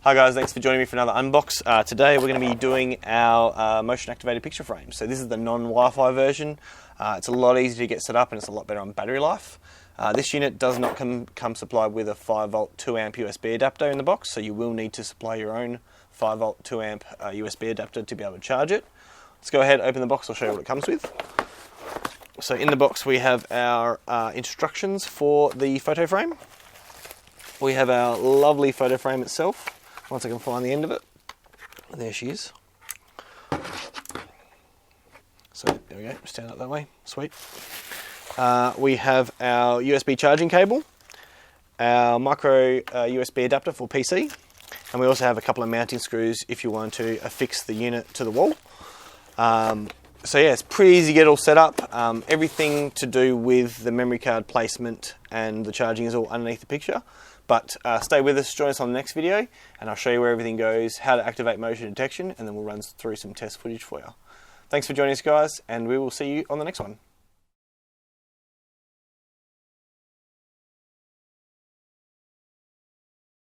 Hi guys, thanks for joining me for another unbox. Today we're going to be doing our motion activated picture frame. So this is the non-Wi-Fi version. It's a lot easier to get set up and it's a lot better on battery life. This unit does not come supplied with a 5V 2A USB adapter in the box, so you will need to supply your own 5V 2A USB adapter to be able to charge it. Let's go ahead, open the box, I'll show you what it comes with. So in the box we have our instructions for the photo frame. We have our lovely photo frame itself. Once I can find the end of it. There she is. So there we go, stand up that way, sweet. We have our USB charging cable, our micro USB adapter for PC, and we also have a couple of mounting screws if you want to affix the unit to the wall. So yeah, it's pretty easy to get all set up. Everything to do with the memory card placement and the charging is all underneath the picture. But stay with us, join us on the next video, and I'll show you where everything goes, how to activate motion detection, and then we'll run through some test footage for you. Thanks for joining us guys, and we will see you on the next one.